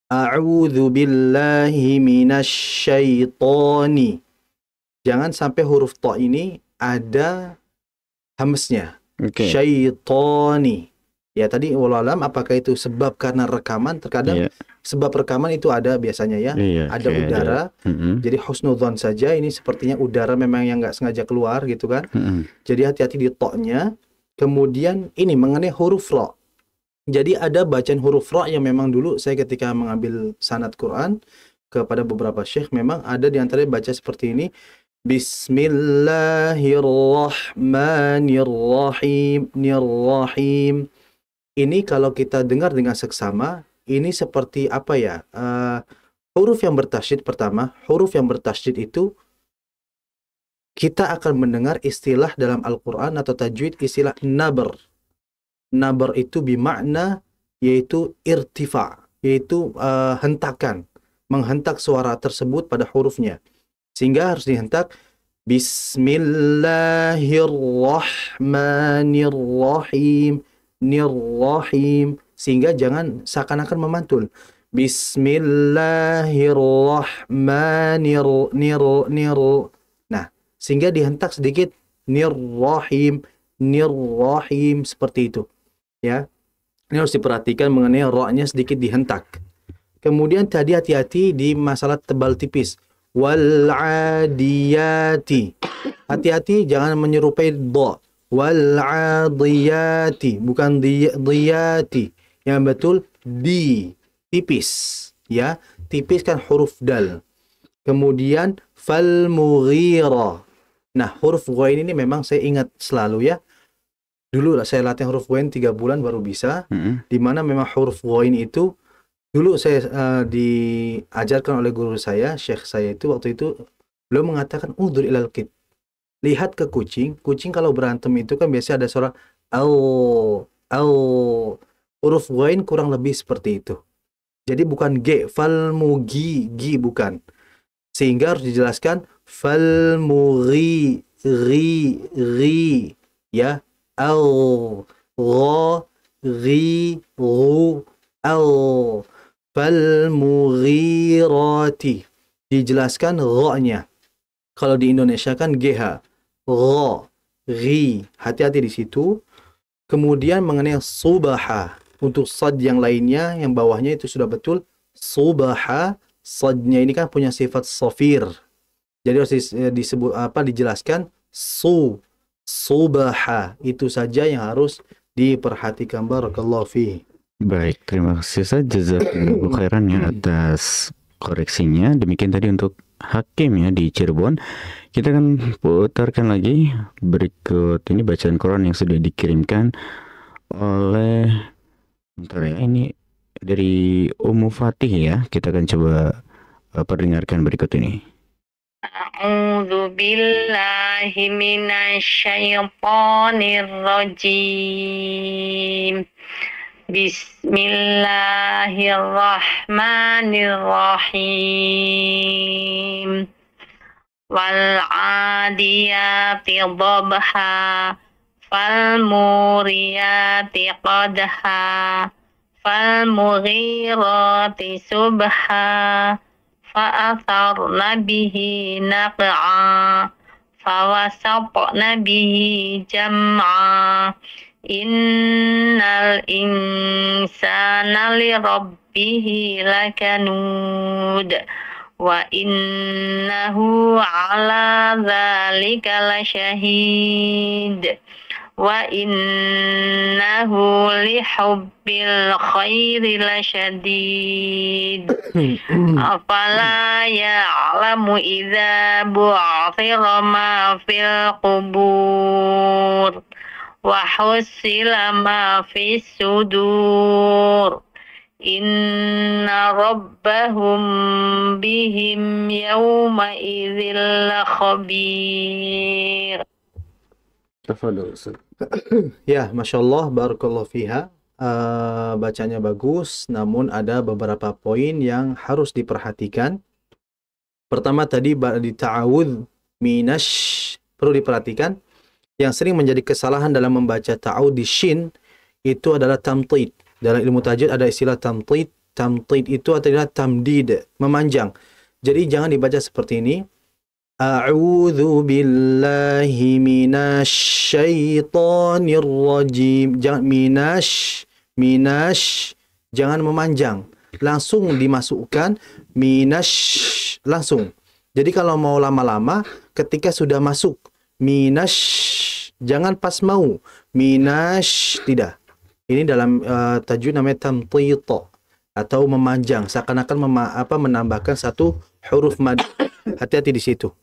A'udzu billahi minasyaitoni. Jangan sampai huruf to ini ada hamsnya. Oke. Syaitoni. Ya, tadi wallahu alam apakah itu sebab karena rekaman? Terkadang sebab rekaman itu ada biasanya ya. Ada udara. Jadi husnudzon saja, ini sepertinya udara memang yang nggak sengaja keluar gitu kan. Jadi hati-hati di to-nya. Kemudian ini mengenai huruf ro. Jadi ada bacaan huruf ro yang memang dulu saya ketika mengambil sanad Quran kepada beberapa syekh memang ada di antaranya baca seperti ini. Bismillahirrahmanirrahim. Nirrahim. Ini kalau kita dengar dengan seksama, ini seperti apa ya? Huruf yang bertasydid pertama, huruf yang bertasydid itu kita akan mendengar istilah dalam Al-Quran atau tajwid istilah nabar. Nabar itu bermakna yaitu irtifa, yaitu hentakan, menghentak suara tersebut pada hurufnya. Sehingga harus dihentak Bismillahirrahmanirrahim. Nirrahim, sehingga jangan seakan-akan memantul. Bismillahirrahmanirrahim. Nah, sehingga dihentak sedikit nirrahim, nirrahim, seperti itu. Ya. Ini harus diperhatikan mengenai ra-nya sedikit dihentak. Kemudian tadi hati-hati di masalah tebal tipis. Wal adiyati. Hati-hati jangan menyerupai dha. Wal adiyati, bukan diyati. Yang betul di, tipis, ya. Tipis kan huruf dal. Kemudian fal mughira. Nah, huruf ghain ini memang saya ingat selalu ya. Dulu saya latihan huruf ghain 3 bulan baru bisa. Di mana memang huruf ghain itu dulu saya diajarkan oleh guru saya, syekh saya itu waktu itu beliau mengatakan udzur ilal qit. Lihat ke kucing. Kucing kalau berantem itu kan biasanya ada suara au. Huruf ghain kurang lebih seperti itu. Jadi bukan g, fal mugi, gi bukan. Sehingga harus dijelaskan fal mughi, ri, ya. Au, gha, ri, ru, au. Fal mughirati. Dijelaskan gha-nya. Kalau di Indonesia kan GH, Gha, Ri, hati-hati di situ. Kemudian mengenai subaha, untuk sad yang lainnya, yang bawahnya itu sudah betul. Subaha, sadnya ini kan punya sifat safir. Jadi harus disebut dijelaskan subaha, itu saja yang harus diperhatikan. Barakallahu fi. Baik, terima kasih saja jazakallahu khairan ya atas koreksinya. Demikian tadi untuk Hakim ya di Cirebon. Kita akan putarkan lagi berikut ini bacaan Quran yang sudah dikirimkan oleh ini dari Ummu Fatih ya. Kita akan coba perdengarkan berikut ini. A'udzu billahi minasyaitonir rajim. Bismillahirrahmanirrahim. Wal 'adiyati dhabha, fal muriyati qadha, fal mughirati subha, fa atharna bihi naq'a, fa wasatna bihi jam'a. Innal insana li rabbihi lakanud wa innahu ala dzalika lasyahid wa innahu li hubbil khairi lasyadid afala ya'lamu idza bu'athira ma fil qubur wa husila ma fis sudur Inna rabbahum bihim yawma idzil lakhabir. Tafadhol Ustaz. Ya, Masya Allah, Barakallahu fiha. Bacanya bagus, namun ada beberapa poin yang harus diperhatikan. Pertama tadi di ta'awudz minash, perlu diperhatikan. Yang sering menjadi kesalahan dalam membaca ta'awudz di shin itu adalah tamtid. Dalam ilmu tajwid ada istilah tamtid. Tamtid itu adalah tamdid, memanjang. Jadi jangan dibaca seperti ini. A'udzu billahi minasyaitonir rajim. Jangan minash, jangan memanjang. Langsung dimasukkan minash, langsung. Jadi kalau mau lama-lama, ketika sudah masuk minash, jangan pas mau minash, tidak. Ini dalam tajwid namanya tamtid atau memanjang, seakan-akan menambahkan satu huruf mad. Hati-hati di situ.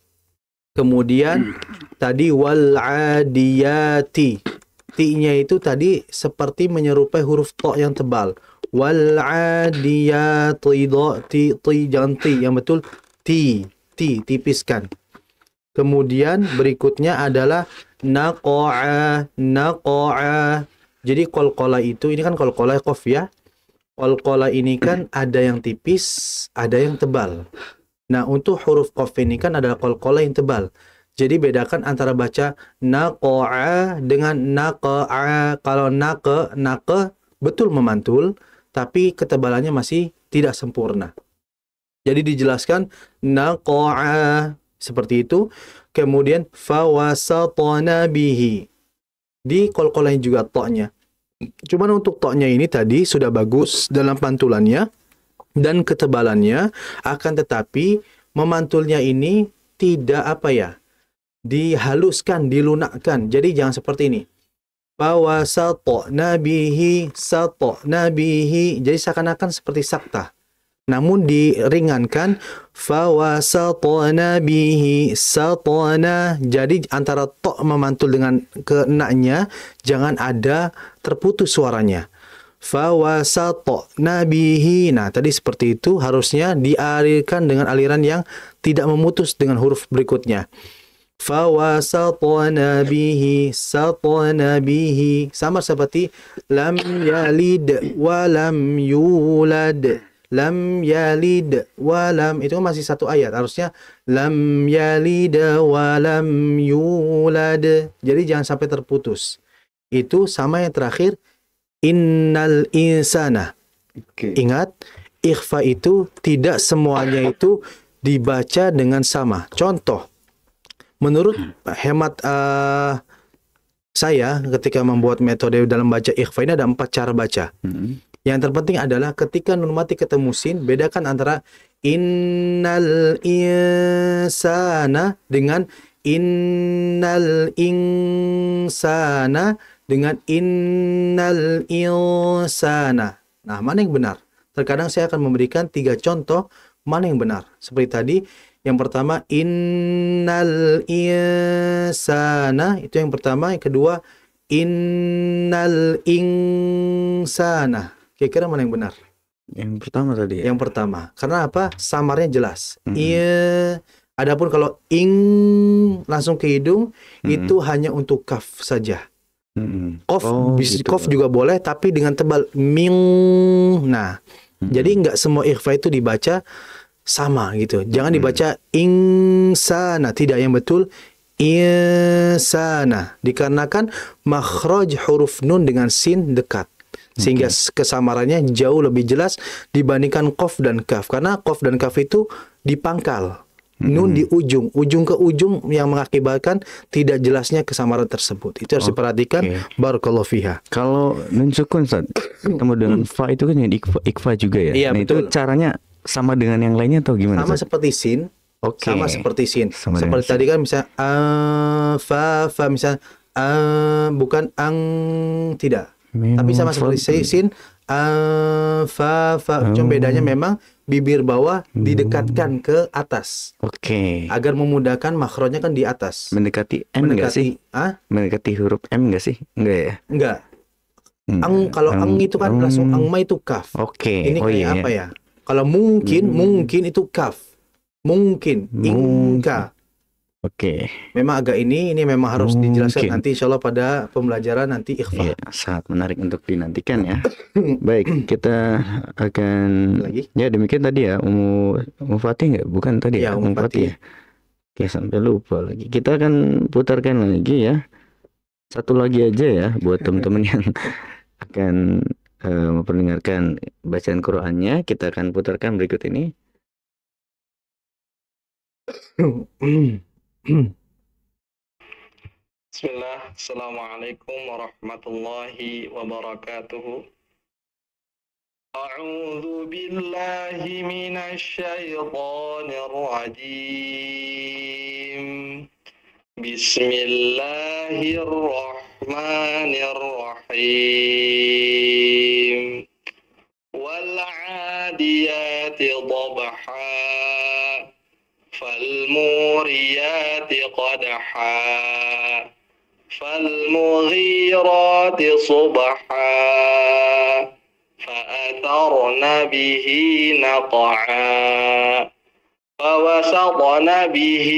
Kemudian tadi wal adiyati, ti-nya itu tadi seperti menyerupai huruf to yang tebal. Wal adiyati, jangan ti, yang betul ti, tipiskan. Kemudian berikutnya adalah naqa'a. Jadi qalqalah itu, ini kan qalqalah qaf ya. Qalqalah ini kan ada yang tipis, ada yang tebal. Nah, untuk huruf qaf ini kan adalah qalqalah yang tebal. Jadi bedakan antara baca naqa'a dengan naqa'a. Kalau naqa betul memantul, tapi ketebalannya masih tidak sempurna. Jadi dijelaskan naqa'a seperti itu. Kemudian fawasatna bihi. Di qalqalah juga to-nya. Cuman untuk to-nya ini tadi sudah bagus dalam pantulannya dan ketebalannya, akan tetapi memantulnya ini tidak dihaluskan, dilunakkan. Jadi jangan seperti ini. Fawasatna bihi, satna bihi. Jadi seakan-akan seperti sakta. Namun diringankan fawasatna bihi satna. Jadi antara to memantul dengan keenaknya jangan ada terputus suaranya. Fawasatna bihi. Nah, tadi seperti itu harusnya dialirkan dengan aliran yang tidak memutus dengan huruf berikutnya. Fawasatna bihi satna bihi. Sama seperti lam yalid wa lam yulad. Lam yalid wa lam, itu masih satu ayat. Harusnya lam yalid wa lam yulad. Jadi jangan sampai terputus. Itu sama yang terakhir innal insana. Ingat, ikhfa itu tidak semuanya itu dibaca dengan sama. Contoh, menurut hemat saya ketika membuat metode dalam baca ikhfa ini ada 4 cara baca. Yang terpenting adalah ketika nun mati ketemu sin, bedakan antara innal insana dengan innal insana dengan innal insana. Nah, mana yang benar? Terkadang saya akan memberikan 3 contoh mana yang benar. Seperti tadi, yang pertama innal insana, itu yang pertama. Yang kedua innal insana. Kira-kira mana yang benar? Yang pertama tadi ya? Yang pertama. Karena apa? Samarnya jelas. Iya. Adapun kalau ing langsung ke hidung, itu hanya untuk kaf saja. Kof, gitu. Kof juga boleh, tapi dengan tebal. Ming. Nah, jadi nggak semua ikhfa itu dibaca sama gitu. Jangan dibaca insana. Tidak, yang betul insana. Dikarenakan makhraj huruf nun dengan sin dekat. Sehingga kesamarannya jauh lebih jelas dibandingkan qaf dan kaf. Karena qaf dan kaf itu dipangkal. Nun di ujung ke ujung yang mengakibatkan tidak jelasnya kesamaran tersebut. Itu harus diperhatikan. Barakallahu fiha. Kalau nun sukun Ustaz, ketemu dengan fa itu kan jadi ikfa juga ya? Iya, nah, betul. Itu caranya sama dengan yang lainnya atau gimana? Sama Ustaz? seperti sin. Sama seperti sin. Sama seperti tadi kan misalnya fa misalnya bukan ang, tidak. Tapi sama seperti sin, fa. Cuma bedanya memang bibir bawah didekatkan ke atas. Agar memudahkan makhrajnya kan di atas. Mendekati M enggak sih? Mendekati huruf M enggak sih? Enggak ya? Enggak. Kalau ang itu kan langsung angma itu kaf. Oke. Ini kayak apa ya? Kalau mungkin itu kaf. Mungkin ingka. Oke. Memang agak ini memang harus dijelaskan nanti insyaallah pada pembelajaran nanti ikhfa. Iya, sangat menarik untuk dinantikan ya. Baik, kita akan Lagi? Ya demikian tadi ya, Ummu Fatih nggak? Bukan tadi ya, Ummu Fatih ya. Oke, sampai lupa lagi. Kita akan putarkan lagi ya. Satu lagi aja ya buat teman-teman yang akan memperdengarkan bacaan Qur'annya. Kita akan putarkan berikut ini. Bismillah, Assalamualaikum warahmatullahi wabarakatuh. A'udzu billahi minasy syaithanir rajim. Bismillahirrahmanirrahim. Wal 'adiyati dhabha. فالموريات قدحا فالمغيرات صبحا فأثرن به نقعا فوسطن به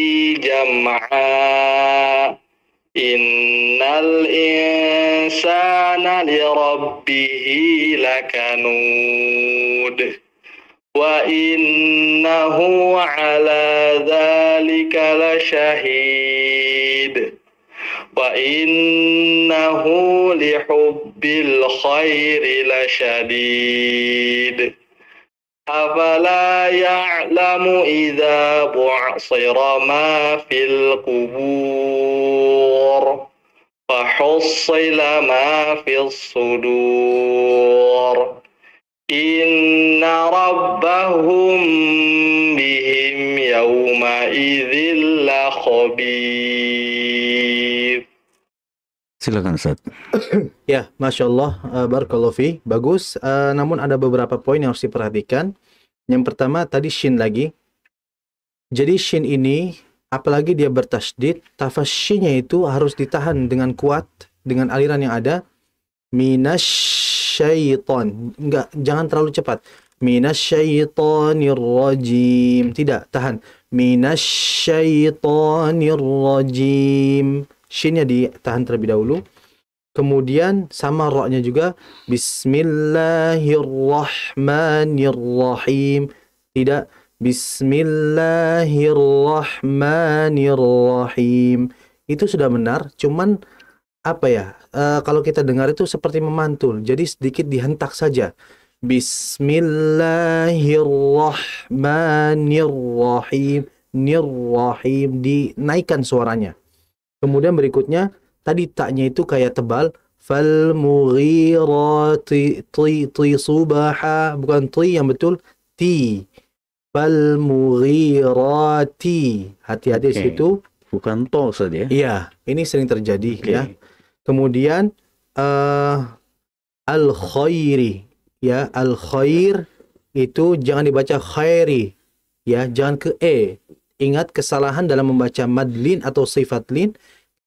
جمعا إن الإنسان لربه لكنود وإنه على ذلك لشهيد وإنه لحب الخير لشديد أفلا يعلم إذا بعصر ما في القبور فحصل ما في الصدور إن ربهم بهم يومئذ لخبير. Silakan Ustaz. Ya, Masya Allah, barakallahu fi, bagus. Namun ada beberapa poin yang harus diperhatikan. Yang pertama tadi shin lagi. Jadi shin ini, apalagi dia bertasydid, tafasyinya itu harus ditahan dengan kuat, dengan aliran yang ada. Minasyaiton, enggak, jangan terlalu cepat. Minasyaitonir rajim, tidak, tahan. Minasyaitonir rajim, shinnya ditahan terlebih dahulu. Kemudian sama ra-nya juga. Bismillahirrahmanirrahim, tidak. Bismillahirrahmanirrahim. Itu sudah benar, cuman apa ya, kalau kita dengar itu seperti memantul, jadi sedikit dihentak saja. Bismillahirrahmanirrahim, nirrahim, dinaikkan suaranya. Kemudian berikutnya tadi taknya itu kayak tebal. Fal mughirati ti subaha, bukan ti yang betul, ti. Fal mughirati, hati-hati di situ. Bukan to saja. Iya, ini sering terjadi ya. Kemudian al-khairi, ya, al-khair itu jangan dibaca khairi, ya, jangan ke e. Ingat kesalahan dalam membaca madlin atau sifat lin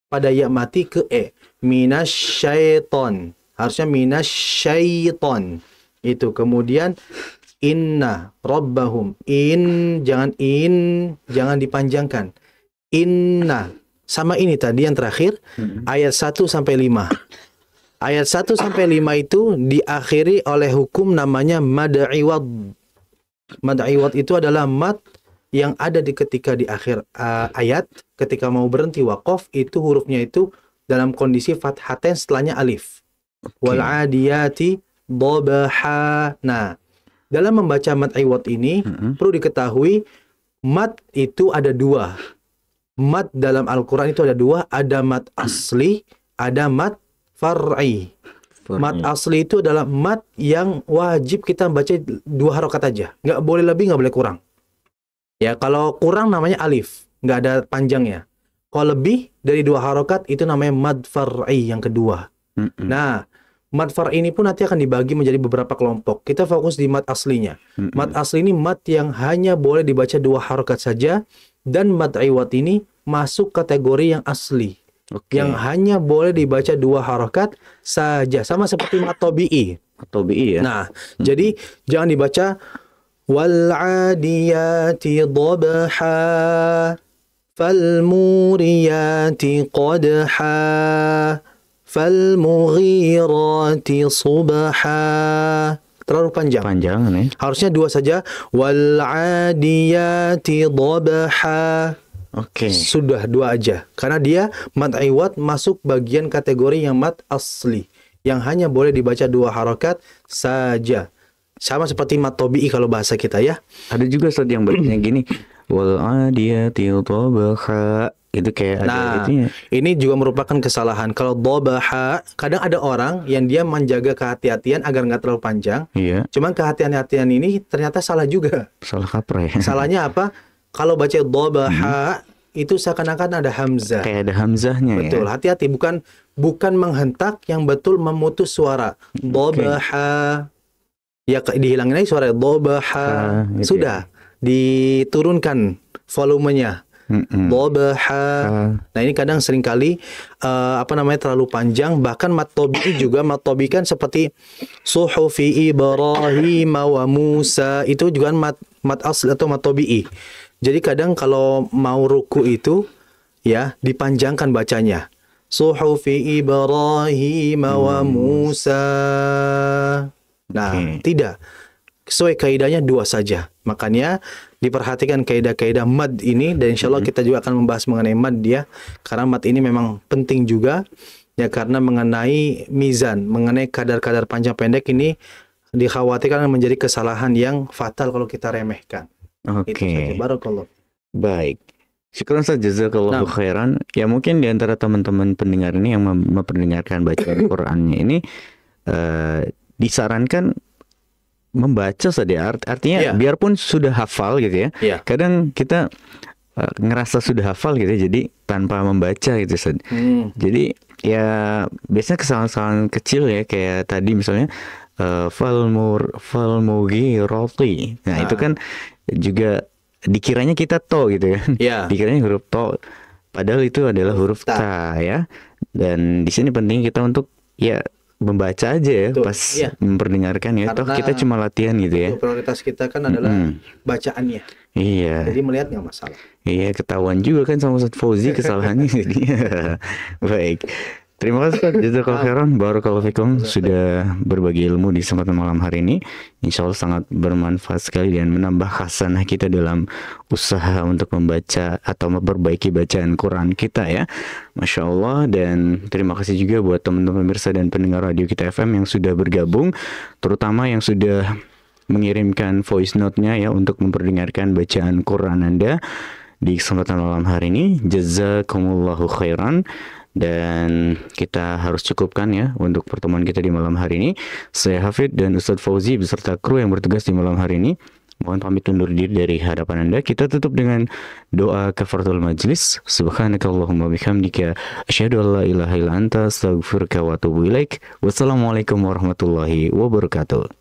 pada ya mati ke e. Minasyaiton, harusnya minasyaiton. Itu. Kemudian inna rabbahum, jangan dipanjangkan. Inna, sama ini tadi yang terakhir, ayat 1 sampai 5. Ayat 1 sampai 5 itu diakhiri oleh hukum namanya mad iwad. Mad iwad itu adalah mad yang ada ketika di akhir ayat, ketika mau berhenti waqaf, itu hurufnya itu dalam kondisi fathatain setelahnya alif. Wal adiyati dhabaha. Nah, dalam membaca mad iwad ini perlu diketahui mad itu ada dua. Mad dalam Al-Quran itu ada dua, ada mad asli, ada mad far'i. Mad asli itu adalah mad yang wajib kita baca 2 harokat aja, nggak boleh lebih, nggak boleh kurang. Ya, kalau kurang namanya alif, nggak ada panjangnya. Kalau lebih dari 2 harokat itu namanya mad far'i yang kedua. Nah, mad far'i ini pun nanti akan dibagi menjadi beberapa kelompok. Kita fokus di mad aslinya. Mad asli ini mad yang hanya boleh dibaca 2 harokat saja. Dan mad iwad ini masuk kategori yang asli. yang hanya boleh dibaca 2 harakat saja, sama seperti mat tabi'i. Tabi'i ya. Nah, jadi jangan dibaca wal 'adiyati dhabha fal muriyati qadha fal mughirati subha. Terlalu panjang. Panjangan ya. Harusnya 2 saja. Wal 'adiyati dhabha. Oke. Sudah 2 aja. Karena dia mad iwad masuk bagian kategori yang mad asli, yang hanya boleh dibaca 2 harakat saja. Sama seperti mad tabi'i kalau bahasa kita ya. Ada juga Ustaz yang bacanya gini, wal 'adiyati dhabha. Itu kayak ada itunya. Ini juga merupakan kesalahan. Kalau dhabha, kadang ada orang yang dia menjaga kehati-hatian agar nggak terlalu panjang. Iya. Cuman kehati-hatian ini ternyata salah juga. Salah kaprah ya. Salahnya apa? Kalau baca dhabha itu seakan-akan ada hamzah. Kayak ada hamzahnya ya. Betul, hati-hati, bukan menghentak, yang betul memutus suara. Dhabha. Ya dihilangin aja suara dhabha. Gitu Sudah diturunkan volumenya. Dhabha. Nah, ini kadang seringkali terlalu panjang. Bahkan mat tabi'i juga, mat tabi'i kan seperti suhufi Ibrahim wa Musa, itu juga mat asli atau mat tabi'i. Jadi kadang kalau mau ruku itu ya dipanjangkan bacanya. Suhufi Ibrahim wa Musa. Nah, tidak. Sesuai kaidahnya 2 saja. Makanya diperhatikan kaidah-kaidah mad ini, dan insya Allah kita juga akan membahas mengenai mad ya. Karena mad ini memang penting juga ya, karena mengenai mizan, mengenai kadar-kadar panjang pendek ini dikhawatirkan menjadi kesalahan yang fatal kalau kita remehkan. Oke. Barakallah. Baik. Syukran Ustaz, jazakallahu khairan. Ya mungkin di antara teman-teman pendengar ini yang memperdengarkan bacaan Qur'annya ini disarankan membaca saja, artinya biarpun sudah hafal gitu ya. Kadang kita ngerasa sudah hafal gitu ya, jadi tanpa membaca gitu Ustaz. Jadi ya biasanya kesalahan-kesalahan kecil ya, kayak tadi misalnya fal mughirati. Nah, itu kan juga dikiranya kita to gitu kan. Dikiranya huruf to, padahal itu adalah huruf ta ya. Dan di sini penting kita untuk ya membaca aja ya. Betul, pas memperdengarkan ya. Karena toh kita cuma latihan gitu ya. Prioritas kita kan adalah bacaannya. Iya. Jadi melihat nggak masalah. Iya, ketahuan juga kan sama Ustaz Fauzi kesalahannya. Jadi baik. Terima kasih Ustaz, jazakallahu khairan, barakallahu fikum, sudah berbagi ilmu di kesempatan malam hari ini. Insya Allah sangat bermanfaat sekali dan menambah khasanah kita dalam usaha untuk membaca atau memperbaiki bacaan Quran kita ya. Masya Allah. Dan terima kasih juga buat teman-teman pemirsa dan pendengar radio kita FM yang sudah bergabung, terutama yang sudah mengirimkan voice note-nya ya untuk memperdengarkan bacaan Quran Anda di kesempatan malam hari ini. Jazakumullahu khairan. Dan kita harus cukupkan ya untuk pertemuan kita di malam hari ini. Saya Hafid dan Ustadz Fauzi beserta kru yang bertugas di malam hari ini mohon pamit undur diri dari hadapan Anda. Kita tutup dengan doa kafaratul majlis. Subhanakallahumma bihamdika asyhadu an la ilaha illa anta astaghfiruka wa atubu ilaik. Wassalamualaikum warahmatullahi wabarakatuh.